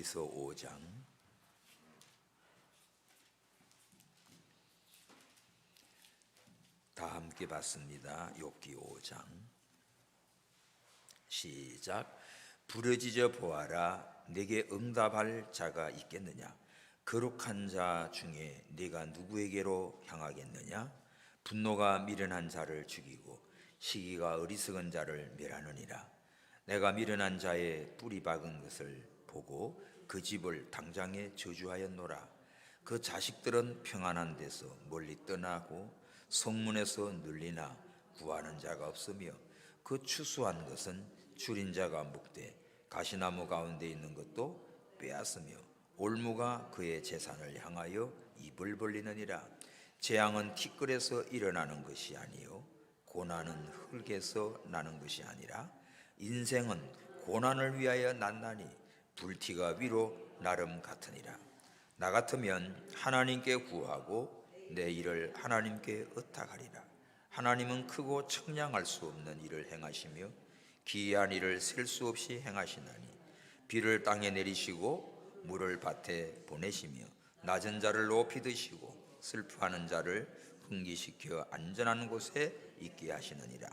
욥기서 5장. 다 함께 봤습니다. 욥기 5장 시작. 부르짖어 보아라. 내게 응답할 자가 있겠느냐? 거룩한 자 중에 네가 누구에게로 향하겠느냐? 분노가 미련한 자를 죽이고 시기가 어리석은 자를 멸하느니라. 내가 미련한 자의 뿌리 박은 것을 보고 그 집을 당장에 저주하였노라. 그 자식들은 평안한 데서 멀리 떠나고 성문에서 눌리나 구하는 자가 없으며 그 추수한 것은 줄인 자가 묵되 가시나무 가운데 있는 것도 빼앗으며 올무가 그의 재산을 향하여 입을 벌리느니라. 재앙은 티끌에서 일어나는 것이 아니요 고난은 흙에서 나는 것이 아니라 인생은 고난을 위하여 났나니 불티가 위로 나름 같으니라. 나 같으면 하나님께 구하고 내 일을 하나님께 의탁하리라. 하나님은 크고 청량할 수 없는 일을 행하시며 기이한 일을 셀 수 없이 행하시나니 비를 땅에 내리시고 물을 밭에 보내시며 낮은 자를 높이 드시고 슬퍼하는 자를 흥기시켜 안전한 곳에 있게 하시느니라.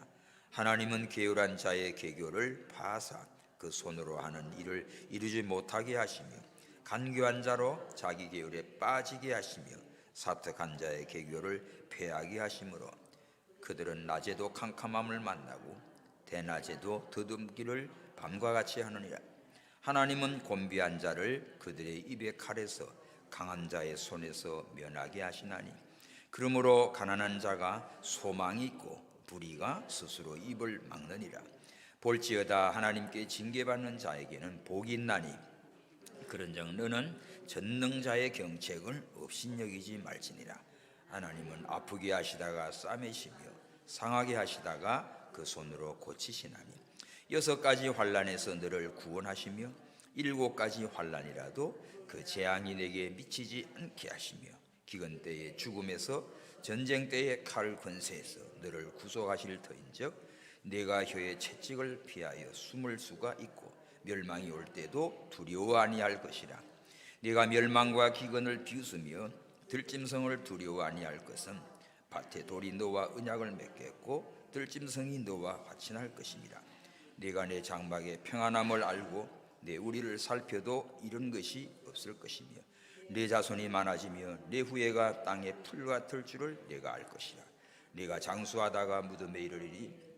하나님은 게으른 자의 계교를 파사 그 손으로 하는 일을 이루지 못하게 하시며 간교한 자로 자기 계율에 빠지게 하시며 사특한 자의 계교를 패하게 하시므로 그들은 낮에도 캄캄함을 만나고 대낮에도 더듬기를 밤과 같이 하느니라. 하나님은 곤비한 자를 그들의 입의 칼에서 강한 자의 손에서 면하게 하시나니 그러므로 가난한 자가 소망이 있고 불의가 스스로 입을 막느니라. 볼지어다 하나님께 징계받는 자에게는 복이 있나니 그런즉 너는 전능자의 경책을 업신여기지 말지니라. 하나님은 아프게 하시다가 싸매시며 상하게 하시다가 그 손으로 고치시나니 6가지 환난에서 너를 구원하시며 7가지 환난이라도 그 재앙이 내게 미치지 않게 하시며 기근 때의 죽음에서 전쟁 때의 칼 권세에서 너를 구속하실 터인즉 내가 혀의 채찍을 피하여 숨을 수가 있고 멸망이 올 때도 두려워 아니할 것이라. 네가 멸망과 기근을 비웃으며 들짐승을 두려워 아니할 것은 밭에 돌이 너와 언약을 맺겠고 들짐승이 너와 화친할 것임이라. 네가 내 장막의 평안함을 알고 내 우리를 살펴도 이런 것이 없을 것이며 내 자손이 많아지며 내 후예가 땅에 풀 같을 줄을 내가 알 것이라. 네가 장수하다가 무덤에 이르리니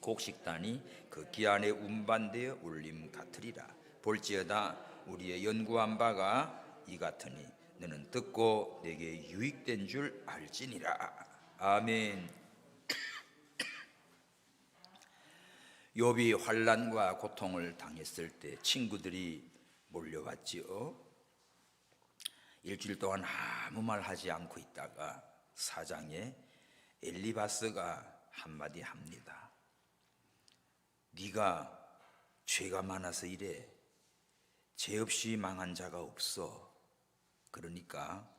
곡식단이 그 기한에 운반되어 울림 같으리라. 볼지어다 우리의 연구한 바가 이 같으니 너는 듣고 내게 유익된 줄 알지니라. 아멘. 욥이 환난과 고통을 당했을 때 친구들이 몰려왔지요. 일주일 동안 아무 말 하지 않고 있다가 사장에 엘리바스가 한마디 합니다. 네가 죄가 많아서 이래. 죄 없이 망한 자가 없어. 그러니까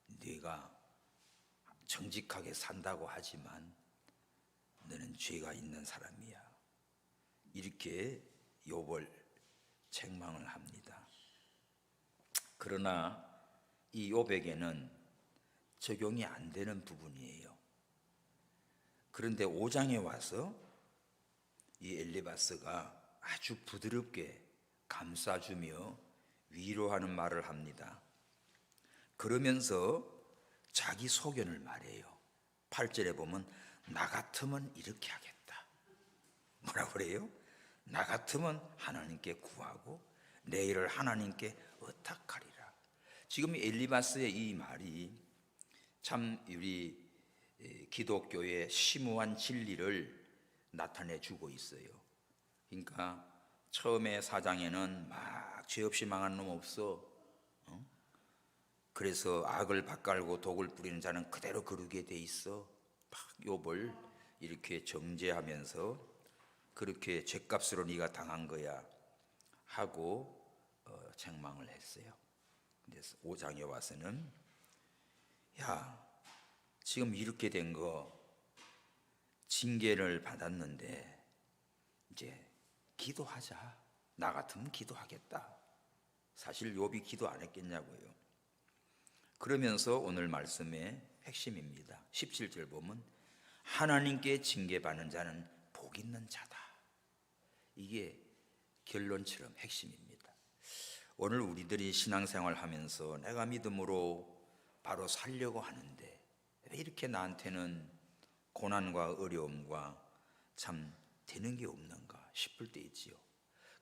네가 정직하게 산다고 하지만 너는 죄가 있는 사람이야. 이렇게 욥을 책망을 합니다. 그러나 이 욥에게는 적용이 안 되는 부분이에요. 그런데 5장에 와서 이 엘리바스가 아주 부드럽게 감싸주며 위로하는 말을 합니다. 그러면서 자기 소견을 말해요. 8절에 보면 나 같으면 이렇게 하겠다. 뭐라고 그래요? 나 같으면 하나님께 구하고 내 일을 하나님께 의탁하리라. 지금 엘리바스의 이 말이 참 우리 기독교의 심오한 진리를 나타내 주고 있어요. 그러니까 처음에 4장에는 막 죄 없이 망한 놈 없어. 그래서 악을 밭갈고 독을 뿌리는 자는 그대로 거르게 돼 있어. 막 욥을 이렇게 정죄하면서 그렇게 죗값으로 네가 당한 거야 하고 책망을 했어요. 근데 5장에 와서는 야, 지금 이렇게 된 거 징계를 받았는데 이제 기도하자. 나 같으면 기도하겠다. 사실 욥이 기도 안 했겠냐고요. 그러면서 오늘 말씀의 핵심입니다. 17절 보면 하나님께 징계받는 자는 복 있는 자다. 이게 결론처럼 핵심입니다. 오늘 우리들이 신앙생활 하면서 내가 믿음으로 바로 살려고 하는데 왜 이렇게 나한테는 고난과 어려움과 참 되는 게 없는가 싶을 때 있지요.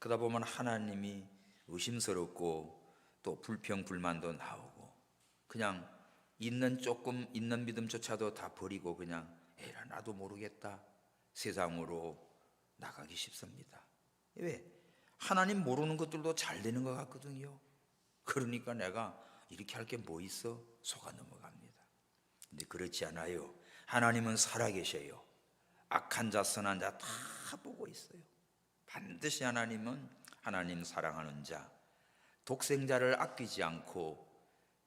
그러다 보면 하나님이 의심스럽고 또 불평 불만도 나오고 그냥 조금 있는 믿음조차도 다 버리고 그냥 에라 나도 모르겠다 세상으로 나가기 쉽습니다. 왜? 하나님 모르는 것들도 잘 되는 것 같거든요. 그러니까 내가 이렇게 할 게 뭐 있어? 속아 넘어갑니다. 근데 그렇지 않아요. 하나님은 살아계셔요. 악한 자 선한 자 다 보고 있어요. 반드시 하나님은 하나님 사랑하는 자, 독생자를 아끼지 않고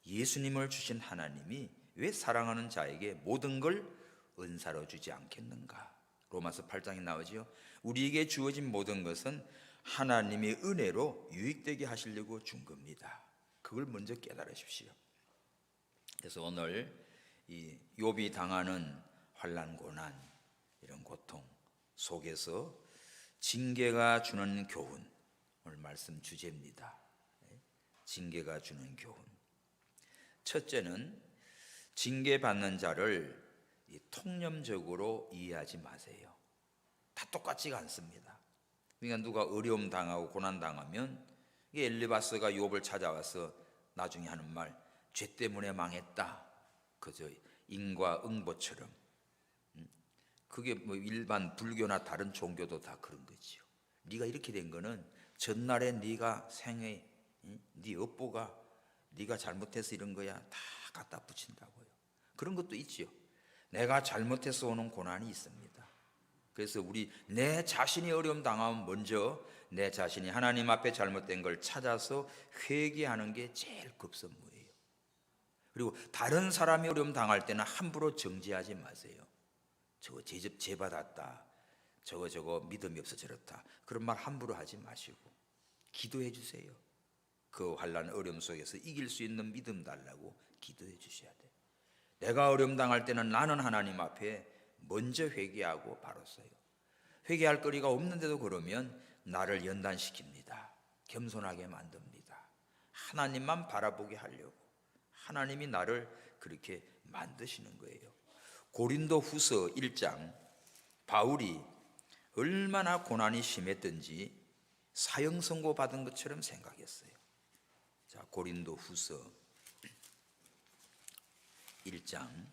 예수님을 주신 하나님이 왜 사랑하는 자에게 모든 걸 은사로 주지 않겠는가? 로마서 8장에 나오죠. 우리에게 주어진 모든 것은 하나님의 은혜로 유익되게 하시려고 준 겁니다. 그걸 먼저 깨달으십시오. 그래서 오늘 이 욥이 당하는 환난 고난 이런 고통 속에서 징계가 주는 교훈, 오늘 말씀 주제입니다. 징계가 주는 교훈. 첫째는 징계받는 자를 통념적으로 이해하지 마세요. 다 똑같지가 않습니다. 그러니까 누가 어려움 당하고 고난 당하면 엘리바스가 욥을 찾아와서 나중에 하는 말, 죄 때문에 망했다. 그저 인과 응보처럼. 그게 뭐 일반 불교나 다른 종교도 다 그런 거지요. 네가 이렇게 된 거는 전날에 네가 생애, 네 업보가 네가 잘못해서 이런 거야. 다 갖다 붙인다고요. 그런 것도 있지요. 내가 잘못해서 오는 고난이 있습니다. 그래서 내 자신이 어려움 당하면 먼저 내 자신이 하나님 앞에 잘못된 걸 찾아서 회개하는 게 제일 급선무예요. 그리고 다른 사람이 어려움 당할 때는 함부로 정죄하지 마세요. 저거 죄 받았다. 저거 믿음이 없어 저렇다. 그런 말 함부로 하지 마시고 기도해 주세요. 그 환난 어려움 속에서 이길 수 있는 믿음 달라고 기도해 주셔야 돼요. 내가 어려움 당할 때는 나는 하나님 앞에 먼저 회개하고 바로 서요. 회개할 거리가 없는데도 그러면 나를 연단시킵니다. 겸손하게 만듭니다. 하나님만 바라보게 하려고 하나님이 나를 그렇게 만드시는 거예요. 고린도 후서 1장 바울이 얼마나 고난이 심했던지 사형 선고 받은 것처럼 생각했어요. 자, 고린도 후서 1장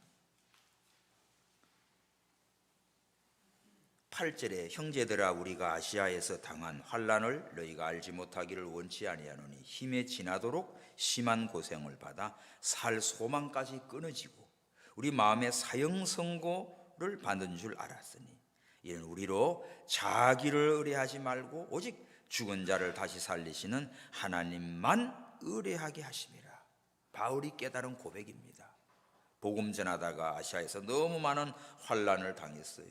8절에 형제들아 우리가 아시아에서 당한 환난을 너희가 알지 못하기를 원치 아니하노니 힘에 지나도록 심한 고생을 받아 살 소망까지 끊어지고 우리 마음에 사형 선고를 받는 줄 알았으니 이는 우리로 자기를 의뢰하지 말고 오직 죽은 자를 다시 살리시는 하나님만 의뢰하게 하심이라. 바울이 깨달은 고백입니다. 복음 전하다가 아시아에서 너무 많은 환난을 당했어요.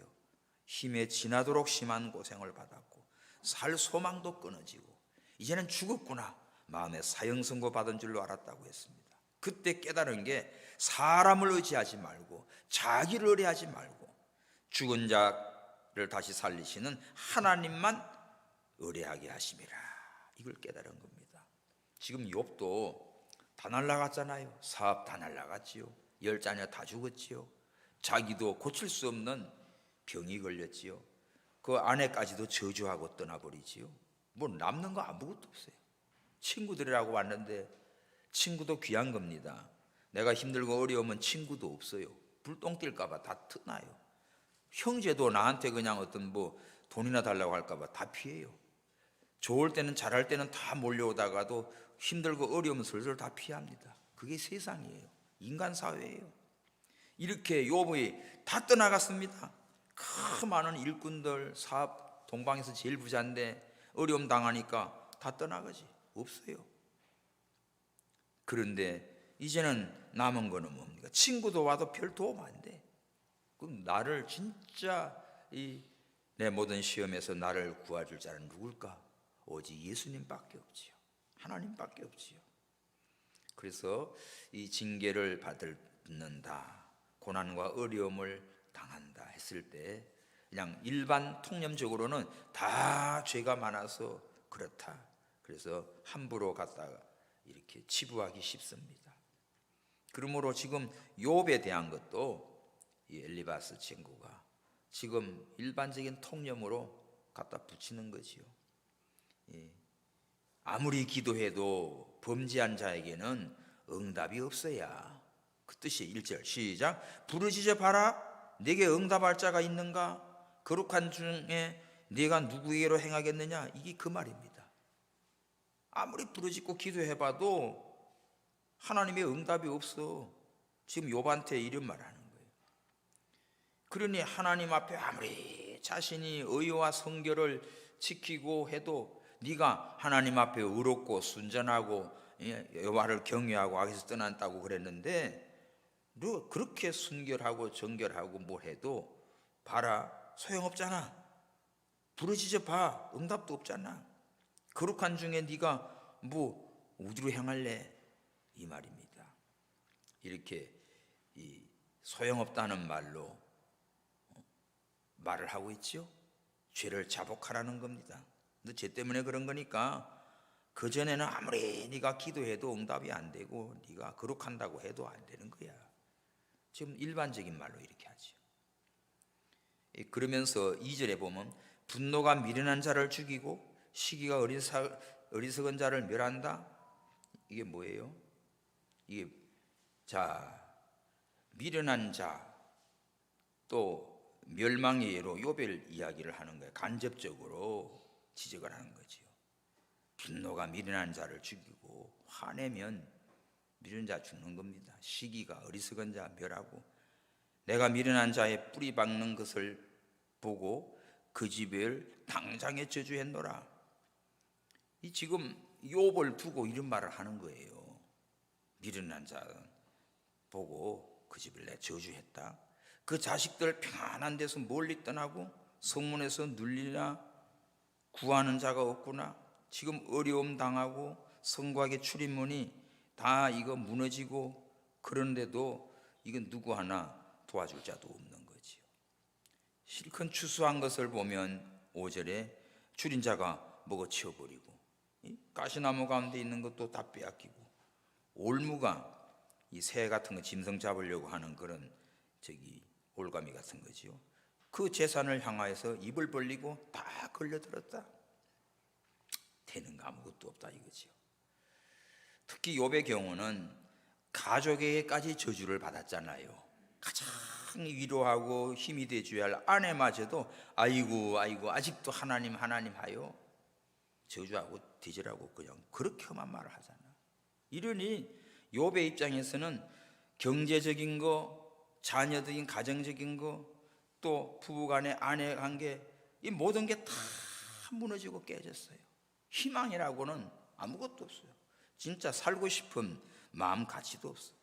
힘에 지나도록 심한 고생을 받았고 살 소망도 끊어지고 이제는 죽었구나 마음에 사형 선고 받은 줄로 알았다고 했습니다. 그때 깨달은 게 사람을 의지하지 말고 자기를 의뢰하지 말고 죽은 자를 다시 살리시는 하나님만 의뢰하게 하심이라. 이걸 깨달은 겁니다. 지금 욥도 다 날라갔잖아요. 사업 다 날라갔지요. 10자녀 다 죽었지요. 자기도 고칠 수 없는 병이 걸렸지요. 그 아내까지도 저주하고 떠나버리지요. 뭐 남는 거 아무것도 없어요. 친구들이라고 왔는데 친구도 귀한 겁니다. 내가 힘들고 어려우면 친구도 없어요. 불똥 뛸까 봐 다 트나요. 형제도 나한테 그냥 어떤 뭐 돈이나 달라고 할까 봐 다 피해요. 좋을 때는 잘할 때는 다 몰려오다가도 힘들고 어려우면 슬슬 다 피합니다. 그게 세상이에요. 인간 사회예요. 이렇게 욥이 다 떠나갔습니다. 그 많은 일꾼들 사업 동방에서 제일 부자인데 어려움 당하니까 다 떠나가지 없어요. 그런데 이제는 남은 거는 뭡니까? 친구도 와도 별 도움 안 돼. 그럼 나를 진짜 내 모든 시험에서 나를 구해줄 자는 누굴까? 오직 예수님밖에 없지요. 하나님밖에 없지요. 그래서 이 징계를 받는다, 고난과 어려움을 당한다 했을 때 그냥 일반 통념적으로는 다 죄가 많아서 그렇다, 그래서 함부로 갖다가 이렇게 치부하기 쉽습니다. 그러므로 지금 욥에 대한 것도 이 엘리바스 친구가 지금 일반적인 통념으로 갖다 붙이는 거지요. 아무리 기도해도 범죄한 자에게는 응답이 없어야, 그 뜻이 1절 시작. 부르짖어 봐라, 내게 응답할 자가 있는가? 거룩한 중에 네가 누구에게로 행하겠느냐? 이게 그 말입니다. 아무리 부르짖고 기도해봐도 하나님의 응답이 없어. 지금 욥한테 이런 말 하는 거예요. 그러니 하나님 앞에 아무리 자신이 의와 성결을 지키고 해도 네가 하나님 앞에 의롭고 순전하고 여호와를 경외하고 악에서 떠났다고 그랬는데, 너 그렇게 순결하고 정결하고 뭘 해도 봐라, 소용없잖아. 부르짖어 봐, 응답도 없잖아. 거룩한 중에 네가 뭐 어디로 향할래? 이 말입니다. 이렇게 이 소용없다는 말로 말을 하고 있죠. 죄를 자복하라는 겁니다. 너 죄 때문에 그런 거니까 그전에는 아무리 네가 기도해도 응답이 안 되고 네가 거룩한다고 해도 안 되는 거야. 지금 일반적인 말로 이렇게 하죠. 그러면서 2절에 보면 분노가 미련한 자를 죽이고 시기가 어리석은 자를 멸한다. 이게 뭐예요? 이게 미련한 자 또 멸망의 예로 욥을 이야기를 하는 거예요. 간접적으로 지적을 하는 거죠. 분노가 미련한 자를 죽이고 화내면 미련한 자 죽는 겁니다. 시기가 어리석은 자 멸하고, 내가 미련한 자의 뿌리 박는 것을 보고 그 집을 당장에 저주했노라. 이 지금 욥을 두고 이런 말을 하는 거예요. 미련한 자 보고 그 집을 내 저주했다. 그 자식들 평안한 데서 멀리 떠나고 성문에서 눌리나 구하는 자가 없구나. 지금 어려움 당하고 성곽의 출입문이 다 이거 무너지고, 그런데도 이건 누구 하나 도와줄 자도 없는 거지요. 실컷 추수한 것을 보면 5절에 줄인 자가 먹어치워버리고, 가시나무 가운데 있는 것도 다 빼앗기고, 올무가 이 새 같은 거 짐승 잡으려고 하는 그런 올가미 같은 거지요. 그 재산을 향하여서 입을 벌리고 다 걸려들었다. 되는 거 아무것도 없다 이거지요. 특히 욥의 경우는 가족에게까지 저주를 받았잖아요. 가장 위로하고 힘이 돼줘야 할 아내마저도 아이고 아직도 하나님 하여 저주하고 뒤지라고 그냥 그렇게 험한 말을 하잖아. 이러니 욥의 입장에서는 경제적인 거, 자녀적인 가정적인 거, 또 부부간의 아내 관계, 이 모든 게 다 무너지고 깨졌어요. 희망이라고는 아무것도 없어요. 진짜 살고 싶은 마음 가치도 없어.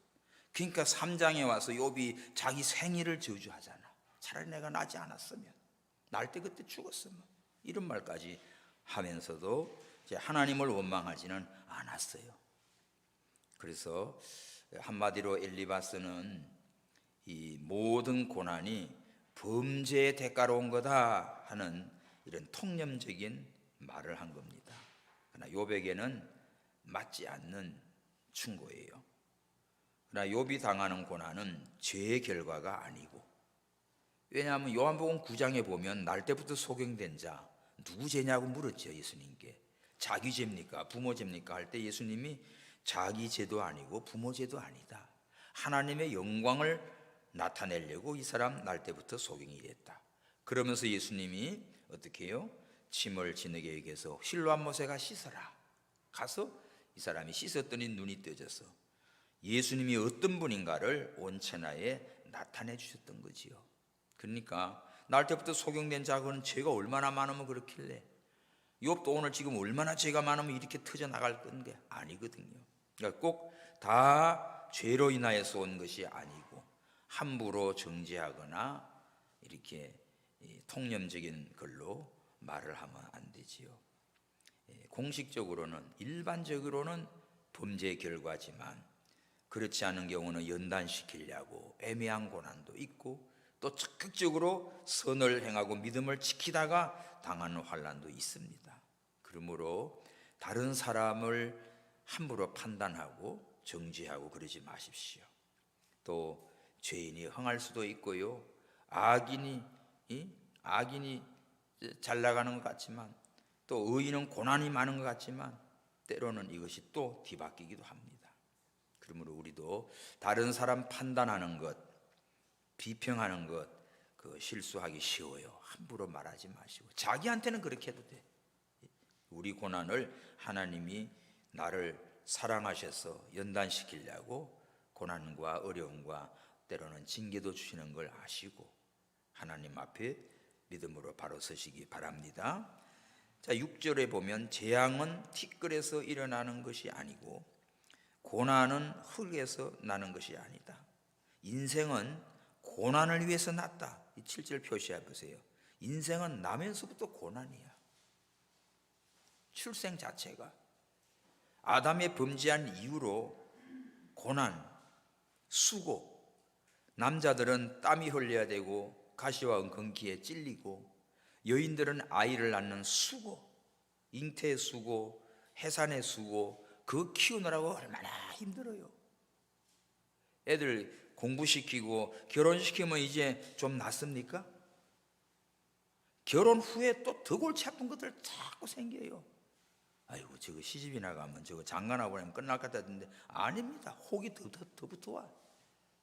그러니까 3장에 와서 욥이 자기 생일을 저주하잖아. 차라리 내가 나지 않았으면, 날 때 그때 죽었으면, 이런 말까지 하면서도 이제 하나님을 원망하지는 않았어요. 그래서 한마디로 엘리바스는 이 모든 고난이 범죄의 대가로 온 거다 하는 이런 통념적인 말을 한 겁니다. 그러나 욥에게는 맞지 않는 충고예요. 그러나 욥이 당하는 고난은 죄의 결과가 아니고, 왜냐하면 요한복음 9장에 보면 날 때부터 소경된 자 누구 죄냐고 물었죠. 예수님께 자기 죄입니까 부모 죄입니까 할 때 예수님이 자기 죄도 아니고 부모 죄도 아니다. 하나님의 영광을 나타내려고 이 사람 날 때부터 소경이 됐다. 그러면서 예수님이 어떻게 해요? 침을 진에게 얘기해서 실로암 못에가 씻어라. 가서 이 사람이 씻었더니 눈이 떠져서 예수님이 어떤 분인가를 온 천하에 나타내 주셨던 거지요. 그러니까 날 때부터 소경된 자고는 죄가 얼마나 많으면 그렇길래, 욥도 오늘 지금 얼마나 죄가 많으면 이렇게 터져 나갈 건 게 아니거든요. 그러니까 꼭 다 죄로 인하여서 온 것이 아니고 함부로 정죄하거나 이렇게 통념적인 걸로 말을 하면 안 되지요. 공식적으로는 일반적으로는 범죄 결과지만 그렇지 않은 경우는 연단시키려고 애매한 고난도 있고 또 적극적으로 선을 행하고 믿음을 지키다가 당하는 환난도 있습니다. 그러므로 다른 사람을 함부로 판단하고 정죄하고 그러지 마십시오. 또 죄인이 흥할 수도 있고요, 악인이 잘 나가는 것 같지만 또 의인은 고난이 많은 것 같지만 때로는 이것이 또 뒤바뀌기도 합니다. 그러므로 우리도 다른 사람 판단하는 것, 비평하는 것, 그 실수하기 쉬워요. 함부로 말하지 마시고 자기한테는 그렇게 해도 돼. 우리 고난을 하나님이 나를 사랑하셔서 연단시키려고 고난과 어려움과 때로는 징계도 주시는 걸 아시고 하나님 앞에 믿음으로 바로 서시기 바랍니다. 자, 6절에 보면 재앙은 티끌에서 일어나는 것이 아니고 고난은 흙에서 나는 것이 아니다. 인생은 고난을 위해서 났다. 이 7절 표시해 보세요. 인생은 나면서부터 고난이야. 출생 자체가 아담의 범죄한 이후로 고난, 수고, 남자들은 땀이 흘려야 되고 가시와 엉겅퀴에 찔리고 여인들은 아이를 낳는 수고, 잉태의 수고, 해산의 수고, 그거 키우느라고 얼마나 힘들어요. 애들 공부시키고 결혼시키면 이제 좀 낫습니까? 결혼 후에 또 더 골치 아픈 것들 자꾸 생겨요. 아이고 저거 시집이나 가면 저거 장가나 보내면 끝날 것 같았는데 아닙니다. 혹이 더 붙어와.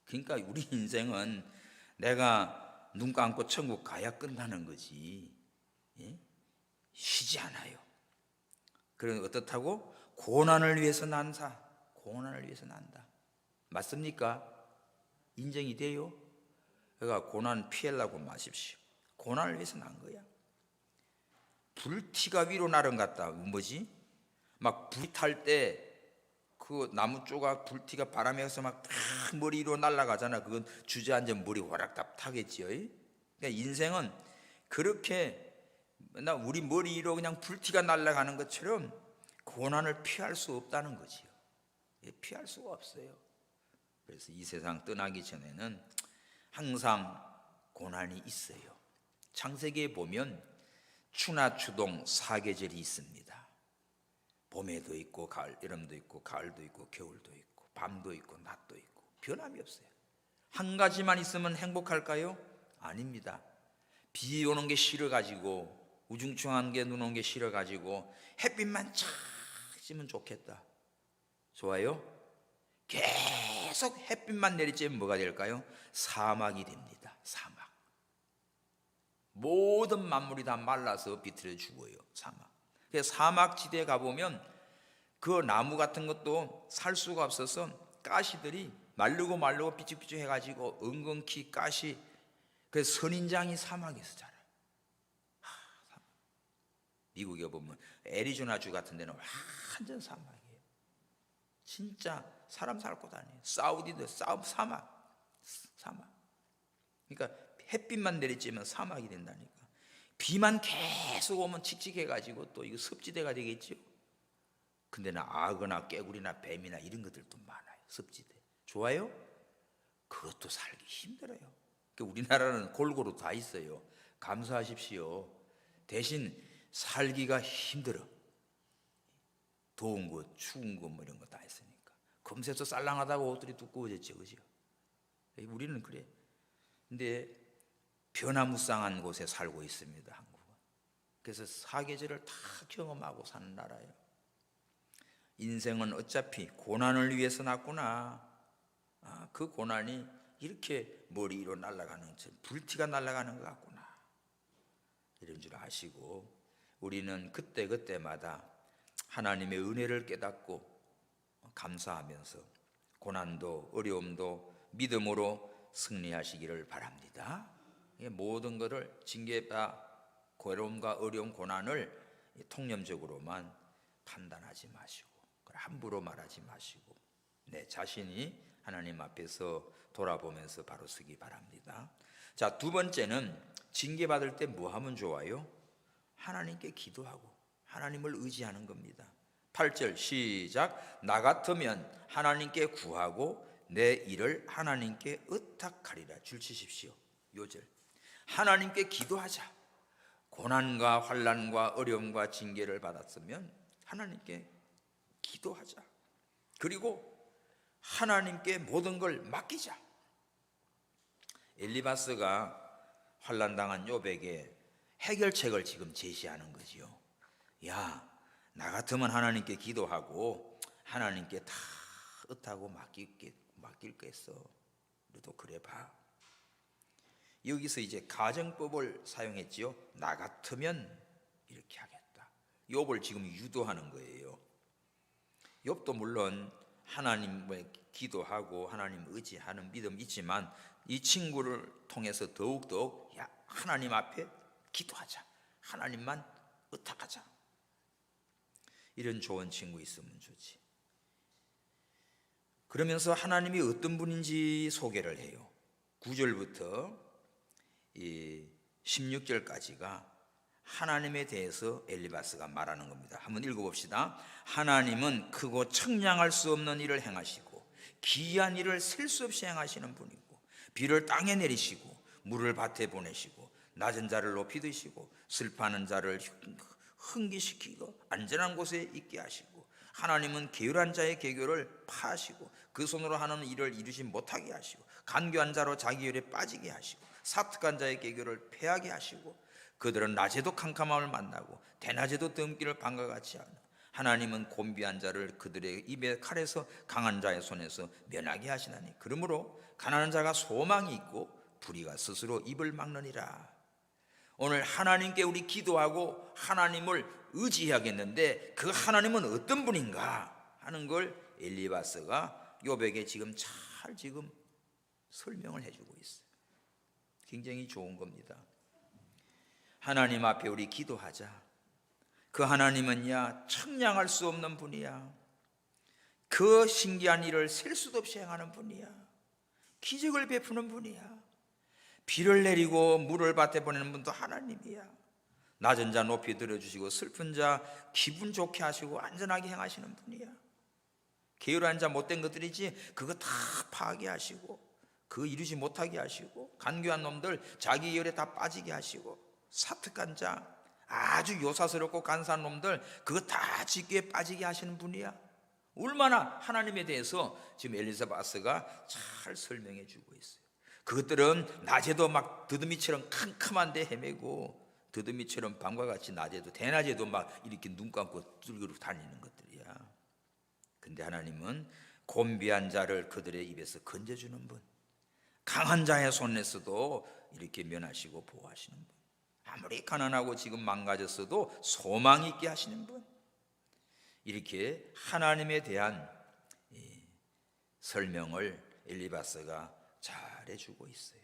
그러니까 우리 인생은 내가 눈 감고 천국 가야 끝나는 거지, 쉬지 않아요. 그럼 어떻다고? 고난을 위해서 난다. 고난을 위해서 난다. 맞습니까? 인정이 돼요? 그러니까 고난 피하려고 마십시오. 고난을 위해서 난 거야. 불티가 위로 나른 것 같다. 뭐지? 막 불이 탈 때 그 나무 조각 불티가 바람에 가서 막 머리 위로 날아가잖아. 그건 주저앉으면 머리 와락답 타겠지요. 그러니까 인생은 그렇게 우리 머리 위로 그냥 불티가 날아가는 것처럼 고난을 피할 수 없다는 거지요. 피할 수가 없어요. 그래서 이 세상 떠나기 전에는 항상 고난이 있어요. 창세기에 보면 추나 추동 사계절이 있습니다. 봄에도 있고 가을, 여름도 있고 가을도 있고 겨울도 있고 밤도 있고 낮도 있고 변함이 없어요. 한 가지만 있으면 행복할까요? 아닙니다. 비 오는 게 싫어가지고 우중충한 게 눈 오는 게 싫어가지고 햇빛만 쫙 찌면 좋겠다. 좋아요? 계속 햇빛만 내리쬐면 뭐가 될까요? 사막이 됩니다. 사막. 모든 만물이 다 말라서 비틀어 죽어요. 사막. 그래서 사막지대에 가보면 그 나무 같은 것도 살 수가 없어서 가시들이 마르고 삐죽삐죽 해가지고 엉겅퀴 가시. 그래서 선인장이 사막에서 자라요. 미국에 보면 애리조나주 같은 데는 완전 사막이에요. 진짜 사람 살 곳 아니에요. 사우디도 사막. 그러니까 햇빛만 내리쬐면 사막이 된다니까. 비만 계속 오면 칙칙해가지고 또 이거 습지대가 되겠죠. 근데는 악어나 깨구리나 뱀이나 이런 것들도 많아요. 습지대. 좋아요? 그것도 살기 힘들어요. 그러니까 우리나라는 골고루 다 있어요. 감사하십시오. 대신 살기가 힘들어. 더운 거, 추운 거 뭐 이런 거 다 있으니까. 금세서 쌀랑하다고 옷들이 두꺼워졌죠, 그죠? 우리는 그래. 근데 변화무쌍한 곳에 살고 있습니다, 한국은. 그래서 사계절을 다 경험하고 사는 나라예요. 인생은 어차피 고난을 위해서 났구나. 그 고난이 이렇게 머리 위로 날아가는 것처럼 불티가 날아가는 것 같구나. 이런 줄 아시고 우리는 그때마다 하나님의 은혜를 깨닫고 감사하면서 고난도 어려움도 믿음으로 승리하시기를 바랍니다. 모든 것을 징계다 괴로움과 어려움 고난을 통념적으로만 판단하지 마시고 함부로 말하지 마시고 내 자신이 하나님 앞에서 돌아보면서 바로 서기 바랍니다. 자, 두 번째는 징계받을 때 뭐 하면 좋아요? 하나님께 기도하고 하나님을 의지하는 겁니다. 8절 시작. 나 같으면 하나님께 구하고 내 일을 하나님께 의탁하리라. 줄치십시오. 요절. 하나님께 기도하자. 고난과 환난과 어려움과 징계를 받았으면 하나님께 기도하자. 그리고 하나님께 모든 걸 맡기자. 엘리바스가 환난당한 욥에게 해결책을 지금 제시하는 거지요. 야, 나 같으면 하나님께 기도하고 하나님께 다 의탁하고 맡길겠어. 너도 그래 봐. 여기서 이제 가정법을 사용했지요. 나 같으면 이렇게 하겠다. 욥을 지금 유도하는 거예요. 욥도 물론 하나님을 기도하고 하나님 의지하는 믿음 있지만 이 친구를 통해서 더욱더욱 야, 하나님 앞에 기도하자. 하나님만 의탁하자. 이런 좋은 친구 있으면 좋지. 그러면서 하나님이 어떤 분인지 소개를 해요. 9절부터 16절까지가 하나님에 대해서 엘리바스가 말하는 겁니다. 한번 읽어봅시다. 하나님은 크고 청량할 수 없는 일을 행하시고 기이한 일을 셀 수 없이 행하시는 분이고 비를 땅에 내리시고 물을 밭에 보내시고 낮은 자를 높이 드시고 슬퍼하는 자를 흥기시키고 안전한 곳에 있게 하시고 하나님은 게으른 자의 계교를 파하시고 그 손으로 하는 일을 이루지 못하게 하시고 간교한 자로 자기 열에 빠지게 하시고 사특한 자의 계교를 패하게 하시고 그들은 낮에도 캄캄함을 만나고 대낮에도 뜸기를 밤과 같이 하는 하나님은 곤비한 자를 그들의 입에 칼에서 강한 자의 손에서 면하게 하시나니 그러므로 가난한 자가 소망이 있고 불의가 스스로 입을 막느니라. 오늘 하나님께 우리 기도하고 하나님을 의지해야겠는데 그 하나님은 어떤 분인가 하는 걸 엘리바스가 욥에게 지금 설명을 해주고 있어요. 굉장히 좋은 겁니다. 하나님 앞에 우리 기도하자. 그 하나님은야 청량할 수 없는 분이야. 그 신기한 일을 셀 수도 없이 행하는 분이야. 기적을 베푸는 분이야. 비를 내리고 물을 밭에 보내는 분도 하나님이야. 낮은 자 높이 들어주시고 슬픈 자 기분 좋게 하시고 안전하게 행하시는 분이야. 게으르한 자 못된 것들이지 그거 다 파하게 하시고 그거 이루지 못하게 하시고 간교한 놈들 자기 열에 다 빠지게 하시고 사특한 자 아주 요사스럽고 간사한 놈들 그거 다 지기에 빠지게 하시는 분이야. 얼마나 하나님에 대해서 지금 엘리사바스가 잘 설명해 주고 있어요. 그것들은 낮에도 막 더듬이처럼 캄캄한데 헤매고 더듬이처럼 밤과 같이 낮에도 대낮에도 막 이렇게 눈 감고 뚫고 다니는 것들이야. 근데 하나님은 곤비한 자를 그들의 입에서 건져주는 분, 강한 자의 손에서도 이렇게 면하시고 보호하시는 분, 아무리 가난하고 지금 망가졌어도 소망 있게 하시는 분, 이렇게 하나님에 대한 설명을 엘리바스가 잘 해주고 있어요.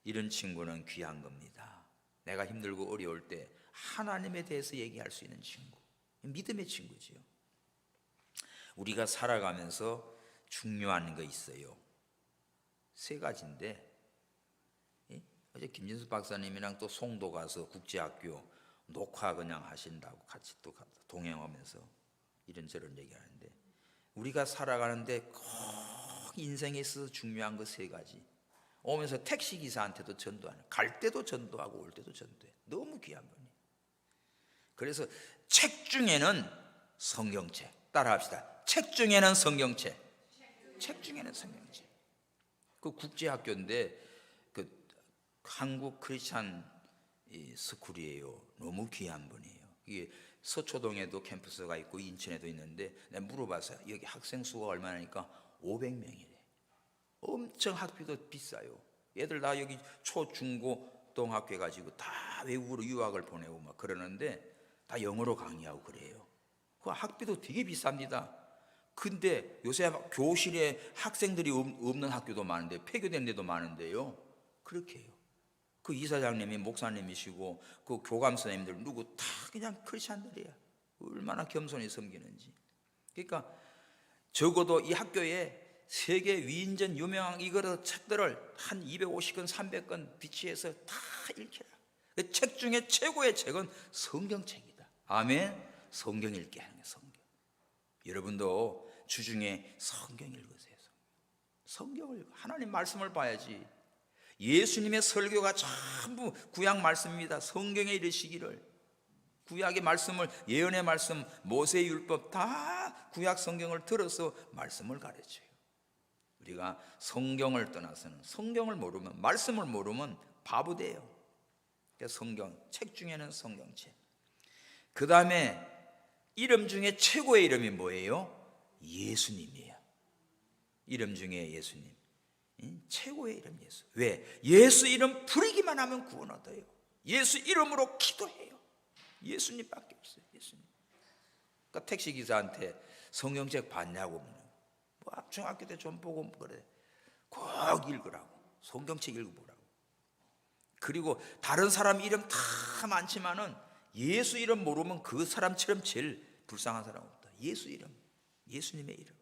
이런 친구는 귀한 겁니다. 내가 힘들고 어려울 때 하나님에 대해서 얘기할 수 있는 친구, 믿음의 친구지요. 우리가 살아가면서 중요한 거 있어요. 3가지인데 어제 김진수 박사님이랑 또 송도 가서 국제학교 녹화 그냥 하신다고 같이 또 동행하면서 이런저런 얘기하는데 우리가 살아가는데 꼭 인생에 있어서 중요한 거 3가지. 오면서 택시기사한테도 전도하는, 갈 때도 전도하고 올 때도 전도해. 너무 귀한 분이. 그래서 책 중에는 성경책, 따라합시다. 책 중에는 성경책. 책 중에는 성경책. 그 국제학교인데 그 한국 크리스찬 스쿨이에요. 너무 귀한 분이에요. 이게 서초동에도 캠퍼스가 있고 인천에도 있는데 내가 물어봤어요. 여기 학생 수가 얼마나니까 500명이래. 엄청 학비도 비싸요. 얘들 다 여기 초, 중고 동학교 가지고 다 외국으로 유학을 보내고 막 그러는데 다 영어로 강의하고 그래요. 그 학비도 되게 비쌉니다. 근데 요새 교실에 학생들이 없는 학교도 많은데 폐교된 데도 많은데요. 그렇게 해요. 그 이사장님이 목사님이시고 그 교감 선생님들 누구 다 그냥 크리스찬들이야. 얼마나 겸손히 섬기는지. 그러니까 적어도 이 학교에 세계 위인전 유명한 이거를 책들을 한 250권 300권 비치해서 다 읽혀라. 책 중에 최고의 책은 성경책이다. 아멘. 성경 읽게 하는 거예요. 성경. 여러분도 주중에 성경 읽으세요. 성경을 읽어. 하나님 말씀을 봐야지. 예수님의 설교가 전부 구약 말씀입니다. 성경에 이르시기를, 구약의 말씀을, 예언의 말씀, 모세의 율법 다 구약 성경을 들어서 말씀을 가르쳐요. 우리가 성경을 떠나서는, 성경을 모르면, 말씀을 모르면 바보 돼요. 성경, 책 중에는 성경책. 그 다음에 이름 중에 최고의 이름이 뭐예요? 예수님이에요. 이름 중에 예수님, 최고의 이름 예수. 왜? 예수 이름 부르기만 하면 구원 얻어요. 예수 이름으로 기도해요. 예수님밖에 없어요. 예수님. 그러니까 택시기사한테 성경책 봤냐고, 뭐 중학교 때 좀 보고 그래. 꼭 읽으라고. 성경책 읽어보라고. 그리고 다른 사람 이름 다 많지만은 예수 이름 모르면 그 사람처럼 제일 불쌍한 사람 없다. 예수 이름, 예수님의 이름.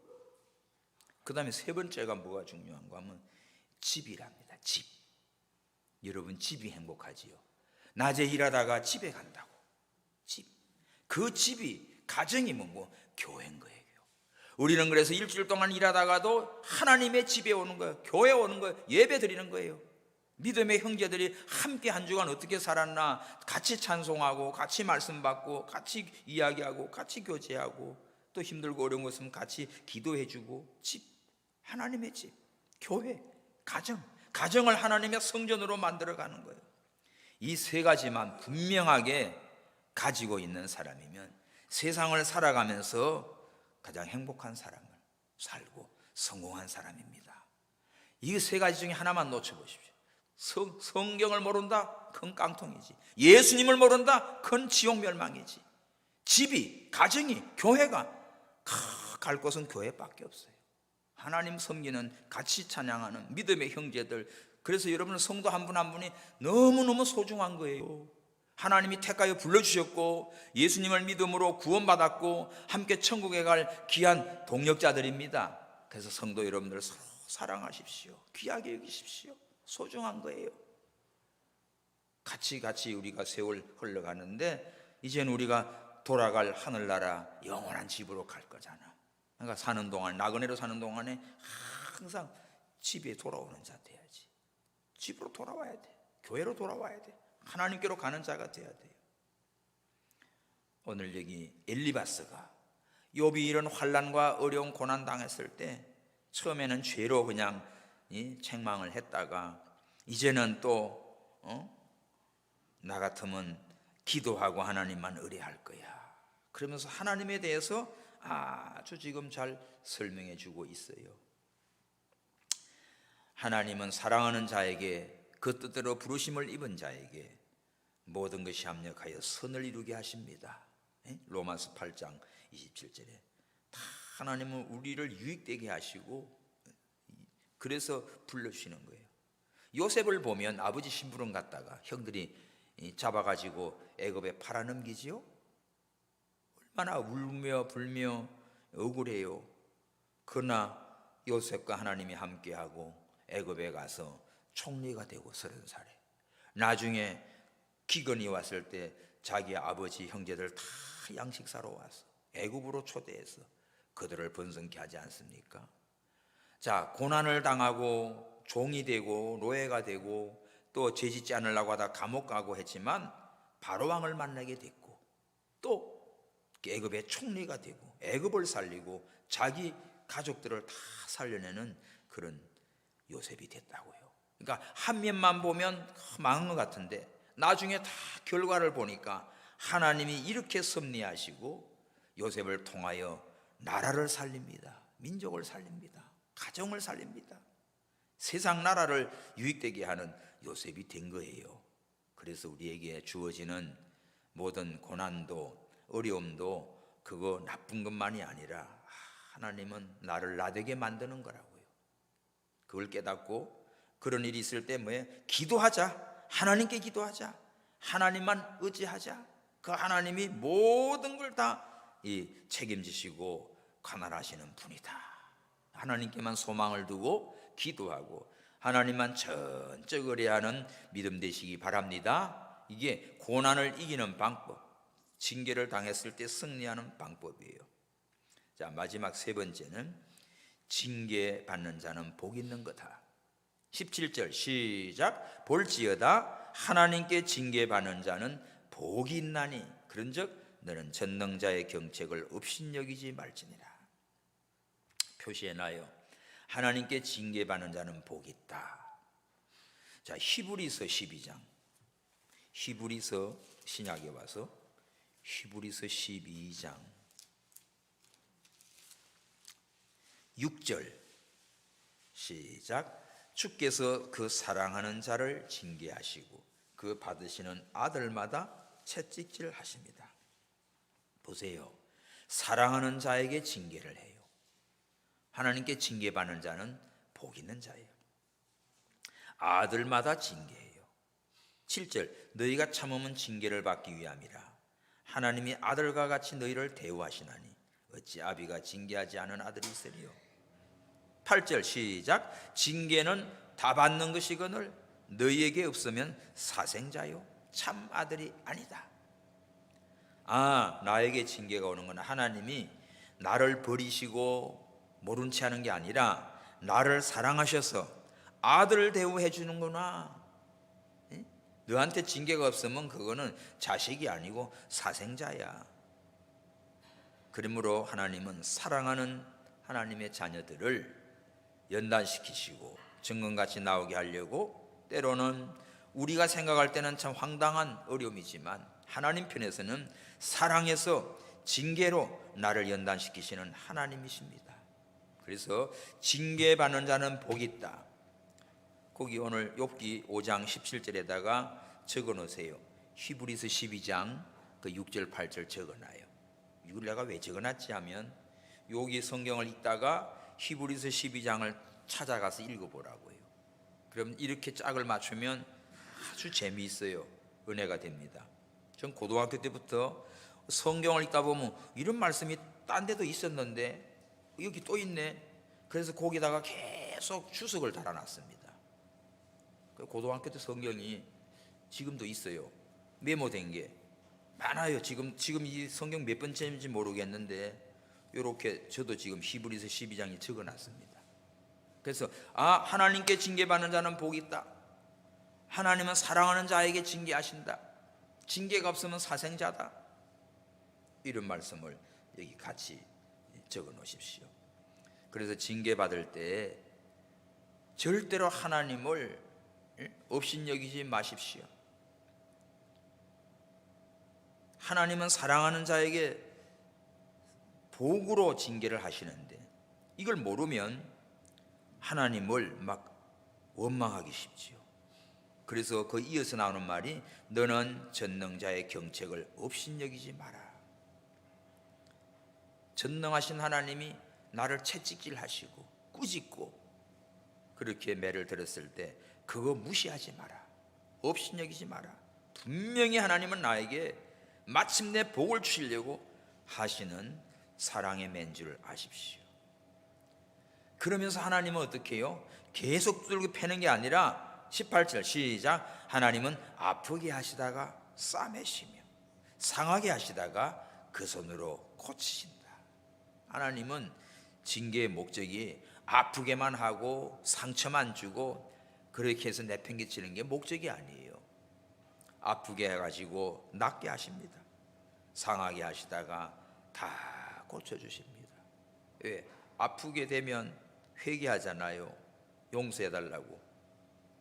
그 다음에 세 번째가 뭐가 중요한가 하면 집이랍니다. 집. 여러분, 집이 행복하지요. 낮에 일하다가 집에 간다고. 집. 그 집이, 가정이 뭐고? 교회인 거예요. 우리는 그래서 일주일 동안 일하다가도 하나님의 집에 오는 거예요. 교회 오는 거예요. 예배 드리는 거예요. 믿음의 형제들이 함께 한 주간 어떻게 살았나 같이 찬송하고, 같이 말씀 받고, 같이 이야기하고, 같이 교제하고, 또 힘들고 어려운 것 있으면 같이 기도해주고. 집, 하나님의 집, 교회, 가정. 가정을 하나님의 성전으로 만들어가는 거예요. 이 세 가지만 분명하게 가지고 있는 사람이면 세상을 살아가면서 가장 행복한 사람을 살고 성공한 사람입니다. 이 세 가지 중에 하나만 놓쳐보십시오. 성경을 모른다? 그건 깡통이지. 예수님을 모른다? 그건 지옥 멸망이지. 집이, 가정이, 교회가, 갈 곳은 교회밖에 없어요. 하나님 섬기는, 같이 찬양하는 믿음의 형제들. 그래서 여러분, 성도 한 분 한 분이 너무너무 소중한 거예요. 하나님이 택하여 불러주셨고 예수님을 믿음으로 구원받았고 함께 천국에 갈 귀한 동역자들입니다. 그래서 성도 여러분들 서로 사랑하십시오. 귀하게 여기십시오. 소중한 거예요. 같이 우리가 세월 흘러가는데 이제는 우리가 돌아갈 하늘나라 영원한 집으로 갈 거잖아. 그러니까 사는 동안, 나그네로 사는 동안에 항상 집에 돌아오는 자 돼야지. 집으로 돌아와야 돼. 교회로 돌아와야 돼. 하나님께로 가는 자가 돼야 돼요. 오늘 여기 엘리바스가 욥이 이런 환난과 어려운 고난 당했을 때 처음에는 죄로 그냥 책망을 했다가 이제는 또 나 같으면 기도하고 하나님만 의뢰할 거야. 그러면서 하나님에 대해서 아주 지금 잘 설명해 주고 있어요. 하나님은 사랑하는 자에게, 그 뜻대로 부르심을 입은 자에게 모든 것이 합력하여 선을 이루게 하십니다. 로마서 8장 27절에 다 하나님은 우리를 유익되게 하시고 그래서 불러주시는 거예요. 요셉을 보면 아버지 심부름 갔다가 형들이 잡아가지고 애굽에 팔아넘기지요. 얼마나 울며 불며 억울해요. 그러나 요셉과 하나님이 함께하고 애굽에 가서 총리가 되고 30살에 나중에 기근이 왔을 때 자기 아버지 형제들 다 양식사로 와서 애굽으로 초대해서 그들을 번성케 하지 않습니까? 자, 고난을 당하고 종이 되고 노예가 되고 또 죄짓지 않으려고 하다 감옥 가고 했지만 바로왕을 만나게 됐고 또 애굽의 총리가 되고 애굽을 살리고 자기 가족들을 다 살려내는 그런 요셉이 됐다고요. 그러니까 한 면만 보면 망한 것 같은데 나중에 다 결과를 보니까 하나님이 이렇게 섭리하시고 요셉을 통하여 나라를 살립니다. 민족을 살립니다. 가정을 살립니다. 세상 나라를 유익되게 하는 요셉이 된 거예요. 그래서 우리에게 주어지는 모든 고난도 어려움도 그거 나쁜 것만이 아니라 하나님은 나를 나되게 만드는 거라고요. 그걸 깨닫고 그런 일이 있을 때 뭐예요? 기도하자. 하나님께 기도하자. 하나님만 의지하자. 그 하나님이 모든 걸 다 책임지시고 관할하시는 분이다. 하나님께만 소망을 두고 기도하고 하나님만 전적 의뢰하는 믿음 되시기 바랍니다. 이게 고난을 이기는 방법. 징계를 당했을 때 승리하는 방법이에요. 자, 마지막 세 번째는 징계받는 자는 복 있는 거다. 17절 시작. 볼지어다 하나님께 징계받는 자는 복이 있나니 그런즉 너는 전능자의 경책을 업신여기지 말지니라. 표시해놔요. 하나님께 징계받는 자는 복이 있다. 자, 히브리서 12장, 히브리서 신약에 와서 히브리서 12장 6절 시작. 주께서 그 사랑하는 자를 징계하시고 그 받으시는 아들마다 채찍질 하십니다. 보세요. 사랑하는 자에게 징계를 해요. 하나님께 징계받는 자는 복 있는 자예요. 아들마다 징계해요. 7절 너희가 참으면 징계를 받기 위함이라. 하나님이 아들과 같이 너희를 대우하시나니 어찌 아비가 징계하지 않은 아들이 있으리요. 8절 시작. 징계는 다 받는 것이거늘 너희에게 없으면 사생자요 참 아들이 아니다. 나에게 징계가 오는 건 하나님이 나를 버리시고 모른 채 하는 게 아니라 나를 사랑하셔서 아들을 대우해 주는구나. 너한테 징계가 없으면 그거는 자식이 아니고 사생자야. 그러므로 하나님은 사랑하는 하나님의 자녀들을 연단시키시고 증거같이 나오게 하려고 때로는 우리가 생각할 때는 참 황당한 어려움이지만 하나님 편에서는 사랑해서 징계로 나를 연단시키시는 하나님이십니다. 그래서 징계받는 자는 복이 있다. 거기 오늘 욥기 5장 17절에다가 적어 놓으세요. 히브리서 12장 그 6절 8절 적어놔요. 이걸 내가 왜 적어놨지 하면 여기 성경을 읽다가 히브리서 12장을 찾아가서 읽어보라고요. 그럼 이렇게 짝을 맞추면 아주 재미있어요. 은혜가 됩니다. 전 고등학교 때부터 성경을 읽다 보면 이런 말씀이 딴 데도 있었는데 여기 또 있네. 그래서 거기다가 계속 주석을 달아놨습니다. 고등학교 때 성경이 지금도 있어요. 메모된 게 많아요. 지금 이 성경 몇 번째인지 모르겠는데 이렇게 저도 지금 히브리서 12장에 적어놨습니다. 그래서 하나님께 징계받는 자는 복이 있다. 하나님은 사랑하는 자에게 징계하신다. 징계가 없으면 사생자다. 이런 말씀을 여기 같이 적어 놓으십시오. 그래서 징계받을 때 절대로 하나님을 업신여기지 마십시오. 하나님은 사랑하는 자에게 복으로 징계를 하시는데 이걸 모르면 하나님을 막 원망하기 쉽지요. 그래서 그 이어서 나오는 말이 너는 전능자의 경책을 업신여기지 마라. 전능하신 하나님이 나를 채찍질하시고 꾸짖고 그렇게 매를 들었을 때 그거 무시하지 마라. 업신여기지 마라. 분명히 하나님은 나에게 마침내 복을 주시려고 하시는 사랑의 맨 줄 아십시오. 그러면서 하나님은 어떻게 해요? 계속 두들겨 패는 게 아니라 18절 시작. 하나님은 아프게 하시다가 싸매시며 상하게 하시다가 그 손으로 고치신다. 하나님은 징계의 목적이 아프게만 하고 상처만 주고 그렇게 해서 내팽개치는 게 목적이 아니에요. 아프게 해가지고 낫게 하십니다. 상하게 하시다가 다 고쳐주십니다. 왜? 아프게 되면 회개하잖아요. 용서해달라고.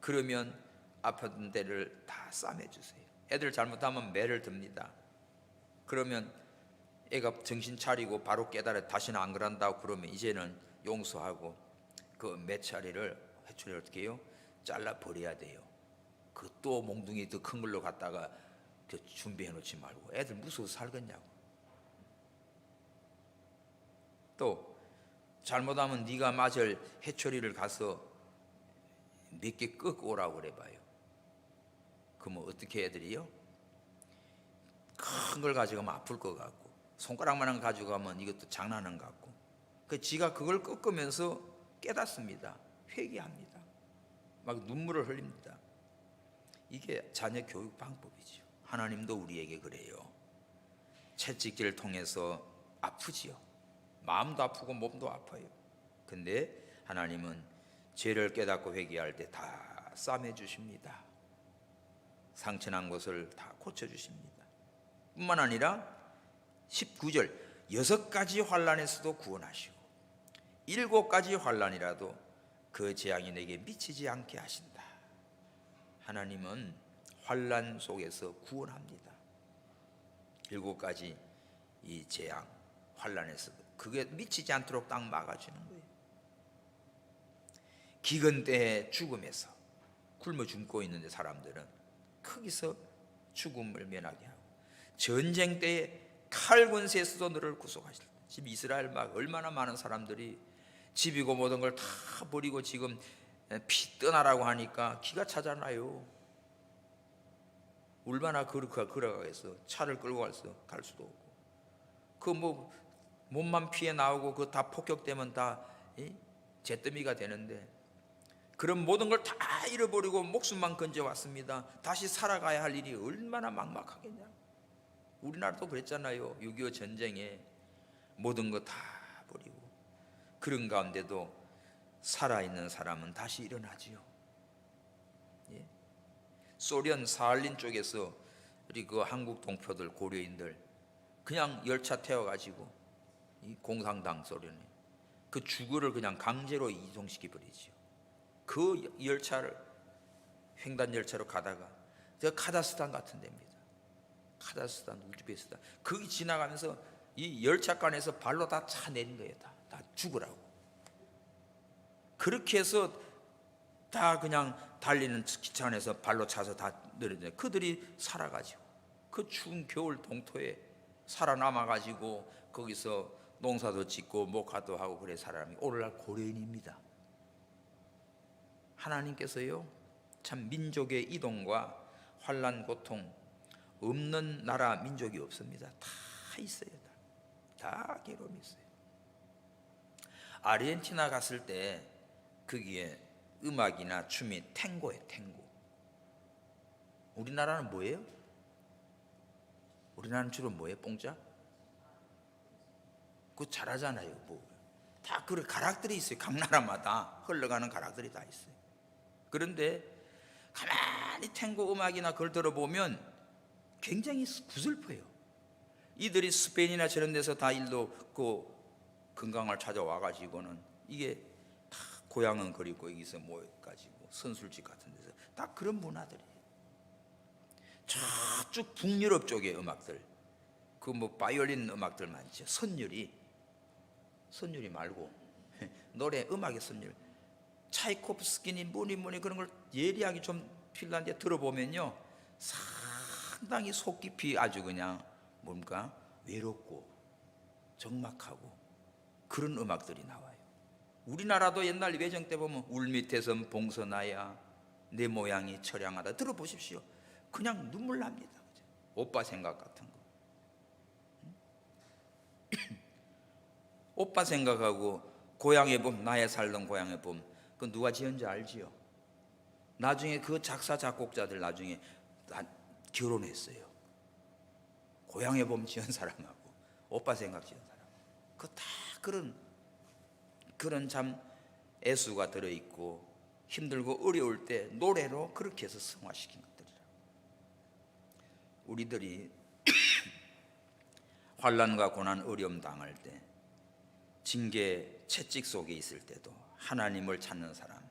그러면 아팠던 데를 다 싸매주세요. 애들 잘못하면 매를 듭니다. 그러면 애가 정신 차리고 바로 깨달아 다시는 안 그런다고 그러면 이제는 용서하고 그 매차리를 회초리를 어떻게 해요? 잘라 버려야 돼요. 그 또 몽둥이 더 큰 걸로 갖다가 준비해 놓지 말고 애들 무서워서 살겠냐고. 또 잘못하면 네가 맞을 해초리를 가서 몇 개 끄고 오라고 그래봐요. 그러면 어떻게 애들이요? 큰 걸 가져가면 아플 것 같고 손가락만한 거 가져가면 이것도 장난한 것 같고 지가 그걸 꺾으면서 깨닫습니다. 회개합니다. 막 눈물을 흘립니다. 이게 자녀 교육 방법이죠. 하나님도 우리에게 그래요. 채찍질을 통해서 아프지요. 마음도 아프고 몸도 아파요. 근데 하나님은 죄를 깨닫고 회개할 때 다 싸매 주십니다. 상처난 것을 다 고쳐 주십니다. 뿐만 아니라 19절 6가지 환난에서도 구원하시고 7가지 환난이라도 그 재앙이 내게 미치지 않게 하신다. 하나님은 환난 속에서 구원합니다. 7가지 이 재앙 환난에서도 그게 미치지 않도록 딱 막아주는 거예요. 기근 때의 죽음에서 굶어 죽고 있는데 사람들은 거기서 죽음을 면하게 하고, 전쟁 때에 칼 권세에서도 너를 구속하실 때, 지금 이스라엘 막 얼마나 많은 사람들이 집이고 모든 걸 다 버리고 지금 피 떠나라고 하니까 기가 차잖아요. 얼마나 걸어가겠어. 차를 끌고 갈 수도 없고, 그 뭐 몸만 피해 나오고 그 다 폭격되면 다 잿더미가 되는데, 그런 모든 걸 다 잃어버리고 목숨만 건져왔습니다. 다시 살아가야 할 일이 얼마나 막막하겠냐. 우리나라도 그랬잖아요. 6.25 전쟁에 모든 거 다 버리고, 그런 가운데도 살아있는 사람은 다시 일어나지요. 예? 소련 사할린 쪽에서 우리 그 한국 동포들, 고려인들 그냥 열차 태워가지고 이 공산당 소련에 그 주거를 그냥 강제로 이동시켜 버리지요. 그 열차를 횡단 열차로 가다가 저 카자흐스탄 같은 데입니다. 카자흐스탄, 우즈베키스탄 거기 지나가면서 이 열차간에서 발로 다 차 내린 거예요. 다 죽으라고. 그렇게 해서 다 그냥 달리는 기차 안에서 발로 차서 다 내렸는데, 그들이 살아가지고 그 추운 겨울 동토에 살아남아가지고 거기서 농사도 짓고 목화도 하고 그래 사람이 오늘날 고려인입니다. 하나님께서요 참 민족의 이동과 환난 고통 없는 나라 민족이 없습니다. 다 있어요. 다 괴로움이 있어요. 아르헨티나 갔을 때 거기에 음악이나 춤이 탱고예요. 탱고. 우리나라는 뭐예요? 우리나라는 주로 뭐예요? 뽕짝? 그거 잘하잖아요. 뭐 다 그런 가락들이 있어요. 각 나라마다 흘러가는 가락들이 다 있어요. 그런데 가만히 탱고 음악이나 그걸 들어보면 굉장히 구슬퍼요. 이들이 스페인이나 저런 데서 다 일도 그 건강을 찾아와 가지고는 이게 다 고향은 그리고 여기서 모여가지고 선술집 같은 데서 다 그런 문화들이에요. 저쪽 북유럽 쪽의 음악들, 그 뭐 바이올린 음악들 많죠. 선율이 말고 노래 음악의 선율, 차이코프스키니 뭐니 그런 걸 예리하게 좀 핀란드에 들어보면요 상당히 속 깊이 아주 그냥 뭔가 외롭고 적막하고 그런 음악들이 나와요. 우리나라도 옛날 외정 때 보면 울 밑에선 봉선아야 내 모양이 처량하다 들어보십시오. 그냥 눈물 납니다. 오빠 생각 같은 거. 오빠 생각하고 고향의 봄, 나의 살던 고향의 봄, 그 누가 지은지 알지요? 나중에 그 작사 작곡자들 나중에 다 결혼했어요. 고향의 봄 지은 사람하고 오빠 생각 지은 사람, 그 다 그런 참 애수가 들어있고 힘들고 어려울 때 노래로 그렇게 해서 승화시킨 것들이라. 우리들이 환난과 고난 어려움 당할 때, 징계 채찍 속에 있을 때도 하나님을 찾는 사람,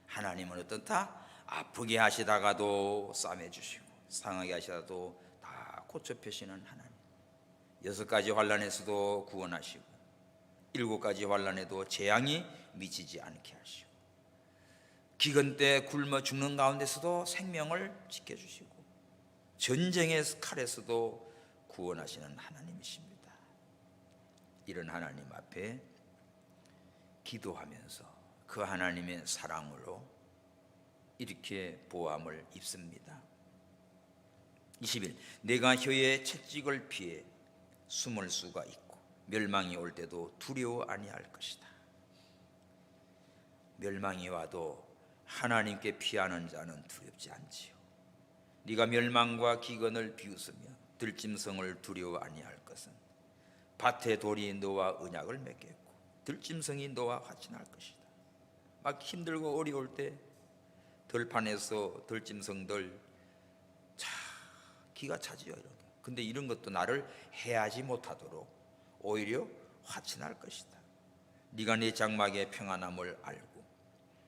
하나님은 어떻다? 아프게 하시다가도 싸매주시고 상하게 하시다가도 다 고쳐펴시는 하나님. 6가지 환난에서도 구원하시고 7가지 환난에도 재앙이 미치지 않게 하시고 기근 때 굶어 죽는 가운데서도 생명을 지켜주시고 전쟁의 칼에서도 구원하시는 하나님이십니다. 이런 하나님 앞에 기도하면서 그 하나님의 사랑으로 이렇게 보암을 입습니다. 21. 내가 혀의 채찍을 피해 숨을 수가 있고 멸망이 올 때도 두려워 아니할 것이다. 멸망이 와도 하나님께 피하는 자는 두렵지 않지요. 네가 멸망과 기근을 비웃으며 들짐승을 두려워 아니할 것은 밭의 돌이 너와 언약을 맺겠고 들짐승이 너와 화친할 것이다. 막 힘들고 어려울 때 들판에서 들짐승들 기가 차지요. 이런 거. 근데 이런 것도 나를 해하지 못하도록 오히려 화친할 것이다. 네가 네 장막의 평안함을 알고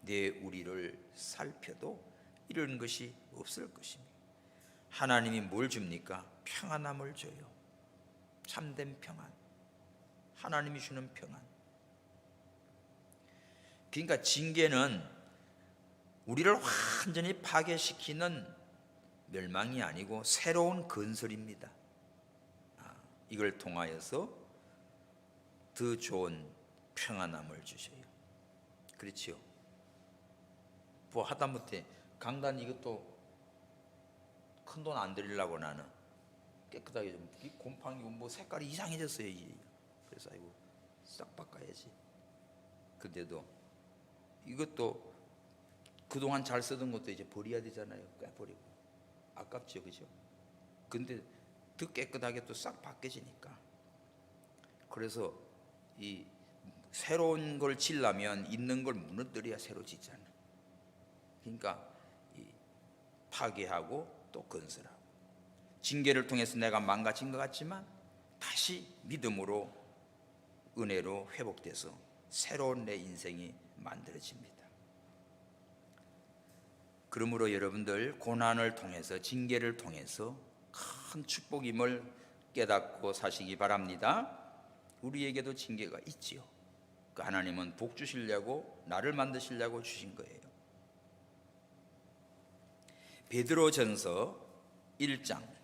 내 우리를 살펴도 이런 것이 없을 것입니다. 하나님이 뭘 줍니까? 평안함을 줘요. 참된 평안, 하나님이 주는 평안. 그러니까 징계는 우리를 완전히 파괴시키는 멸망이 아니고 새로운 건설입니다. 이걸 통하여서 더 좋은 평안함을 주셔요. 그렇지요? 뭐 하다못해 강단 이것도 큰 돈 안 들이려고 나는 깨끗하게 좀, 이 곰팡이 뭐 색깔이 이상해졌어요. 그래서 아이고 싹 바꿔야지. 근데도 이것도 그동안 잘 쓰던 것도 이제 버려야 되잖아요. 깨버리고 아깝죠, 그죠? 근데 더 깨끗하게 또 싹 바뀌어지니까. 그래서 이 새로운 걸 지려면 있는 걸 무너뜨려야 새로 짓잖아. 그러니까 이 파괴하고 또 건설하고. 징계를 통해서 내가 망가진 것 같지만 다시 믿음으로 은혜로 회복돼서 새로운 내 인생이 만들어집니다. 그러므로 여러분들 고난을 통해서 징계를 통해서 큰 축복임을 깨닫고 사시기 바랍니다. 우리에게도 징계가 있지요. 그 하나님은 복 주시려고 나를 만드시려고 주신 거예요. 베드로전서 1장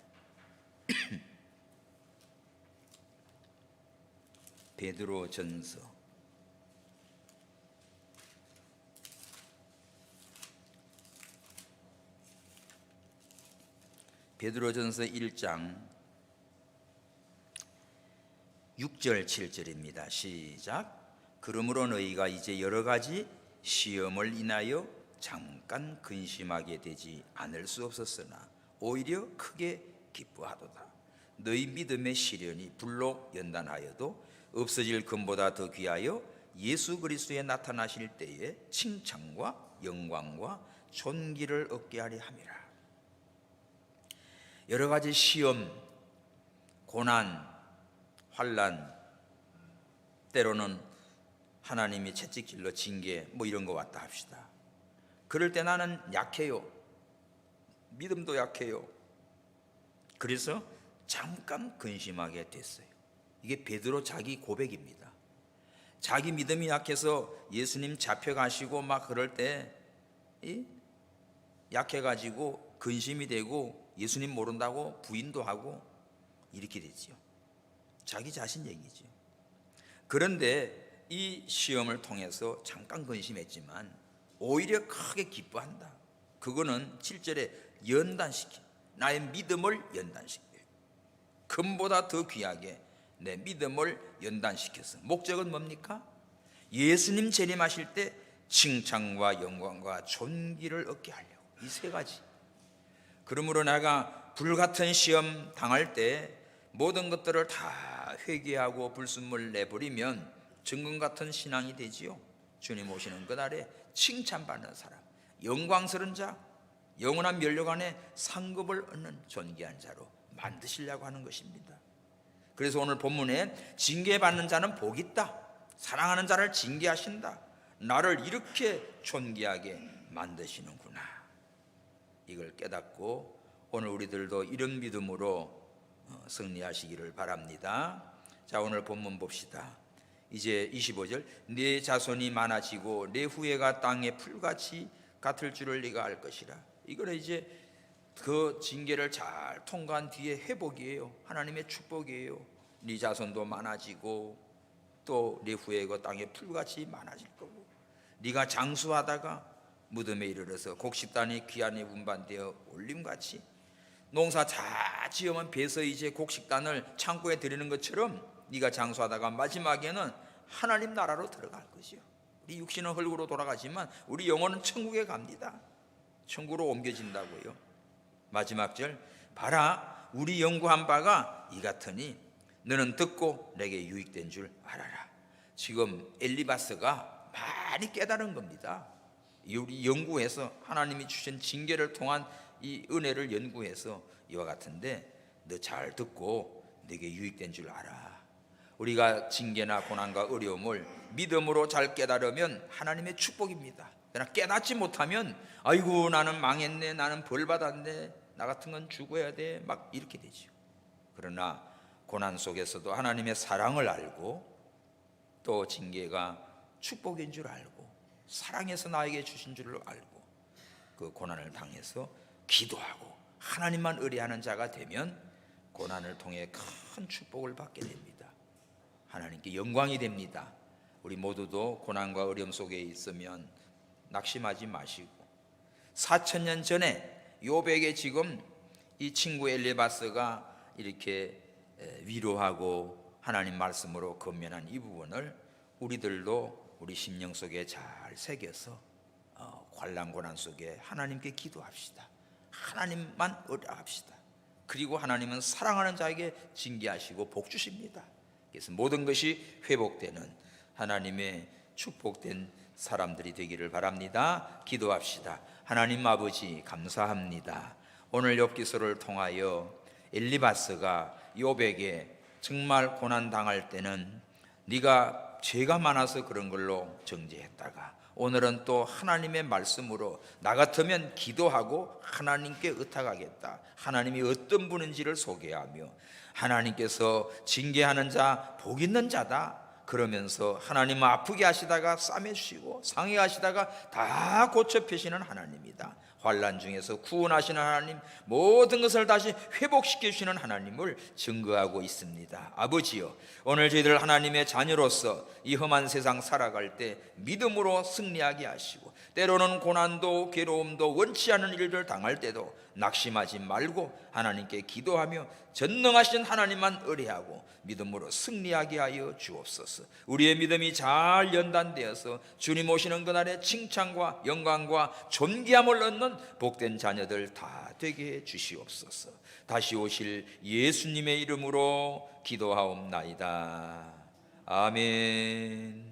베드로전서 1장 6절 7절입니다. 시작. 그러므로 너희가 이제 여러 가지 시험을 인하여 잠깐 근심하게 되지 않을 수 없었으나 오히려 크게 기뻐하도다. 너희 믿음의 시련이 불로 연단하여도 없어질 금보다 더 귀하여 예수 그리스도에 나타나실 때에 칭찬과 영광과 존귀를 얻게 하려 함이라. 여러 가지 시험, 고난, 환난, 때로는 하나님이 채찍질로 징계 뭐 이런 거 왔다 합시다. 그럴 때 나는 약해요. 믿음도 약해요. 그래서 잠깐 근심하게 됐어요. 이게 베드로 자기 고백입니다. 자기 믿음이 약해서 예수님 잡혀가시고 막 그럴 때 약해가지고 근심이 되고 예수님 모른다고 부인도 하고 이렇게 됐죠. 자기 자신 얘기죠. 그런데 이 시험을 통해서 잠깐 근심했지만 오히려 크게 기뻐한다. 그거는 7절에 연단시키, 나의 믿음을 연단시켜요. 금보다 더 귀하게 내 믿음을 연단시켰어. 목적은 뭡니까? 예수님 재림하실 때 칭찬과 영광과 존귀를 얻게 하려고. 이 세 가지. 그러므로 내가 불같은 시험 당할 때 모든 것들을 다 회개하고 불순물 내버리면 정금 같은 신앙이 되지요. 주님 오시는 그날에 칭찬받는 사람, 영광스러운 자, 영원한 면류관에 상급을 얻는 존귀한 자로 만드시려고 하는 것입니다. 그래서 오늘 본문에 징계받는 자는 복이 있다. 사랑하는 자를 징계하신다. 나를 이렇게 존귀하게 만드시는구나. 이걸 깨닫고 오늘 우리들도 이런 믿음으로 승리하시기를 바랍니다. 자, 오늘 본문 봅시다. 이제 25절, 네 자손이 많아지고 내 후예가 땅에 풀같이 같을 줄을 네가 알 것이라. 이거는 이제 그 징계를 잘 통과한 뒤에 회복이에요. 하나님의 축복이에요. 네 자손도 많아지고 또 네 후예가 땅에 풀같이 많아질 거고, 네가 장수하다가 무덤에 이르러서 곡식단이 귀한에 운반되어 올림같이, 농사 다 지으면 배서 이제 곡식단을 창고에 들이는 것처럼 네가 장수하다가 마지막에는 하나님 나라로 들어갈 것이요. 우리 육신은 흙으로 돌아가지만 우리 영혼은 천국에 갑니다. 천국으로 옮겨진다고요. 마지막 절, 봐라 우리 연구한 바가 이 같으니 너는 듣고 내게 유익된 줄 알아라. 지금 엘리바스가 많이 깨달은 겁니다. 우리 연구해서 하나님이 주신 징계를 통한 이 은혜를 연구해서 이와 같은데 너 잘 듣고 내게 유익된 줄 알아. 우리가 징계나 고난과 어려움을 믿음으로 잘 깨달으면 하나님의 축복입니다. 그러나 깨닫지 못하면 아이고 나는 망했네, 나는 벌 받았네, 나 같은 건 죽어야 돼, 막 이렇게 되죠. 그러나 고난 속에서도 하나님의 사랑을 알고 또 징계가 축복인 줄 알고 사랑해서 나에게 주신 줄을 알고 그 고난을 당해서 기도하고 하나님만 의뢰하는 자가 되면 고난을 통해 큰 축복을 받게 됩니다. 하나님께 영광이 됩니다. 우리 모두도 고난과 어려움 속에 있으면 낙심하지 마시고 4,000년 전에 욥에게 지금 이 친구 엘리바스가 이렇게 위로하고 하나님 말씀으로 건면한 이 부분을 우리들도 우리 심령 속에 잘 새겨서 환난 고난 속에 하나님께 기도합시다. 하나님만 의뢰합시다. 그리고 하나님은 사랑하는 자에게 징계하시고 복 주십니다. 그래서 모든 것이 회복되는 하나님의 축복된 사람들이 되기를 바랍니다. 기도합시다. 하나님 아버지 감사합니다. 오늘 욥기서를 통하여 엘리바스가 욥에게 정말 고난 당할 때는 네가 죄가 많아서 그런 걸로 정죄했다가 오늘은 또 하나님의 말씀으로 나 같으면 기도하고 하나님께 의탁하겠다. 하나님이 어떤 분인지를 소개하며 하나님께서 징계하는 자 복 있는 자다 그러면서 하나님 아프게 하시다가 싸매주시고 상해하시다가 다 고쳐 펴시는 하나님이다. 환난 중에서 구원하시는 하나님, 모든 것을 다시 회복시켜 주시는 하나님을 증거하고 있습니다. 아버지여, 오늘 저희들 하나님의 자녀로서 이 험한 세상 살아갈 때 믿음으로 승리하게 하시고 때로는 고난도 괴로움도 원치 않은 일들 당할 때도 낙심하지 말고 하나님께 기도하며 전능하신 하나님만 의뢰하고 믿음으로 승리하게 하여 주옵소서. 우리의 믿음이 잘 연단되어서 주님 오시는 그날에 칭찬과 영광과 존귀함을 얻는 복된 자녀들 다 되게 해 주시옵소서. 다시 오실 예수님의 이름으로 기도하옵나이다. 아멘.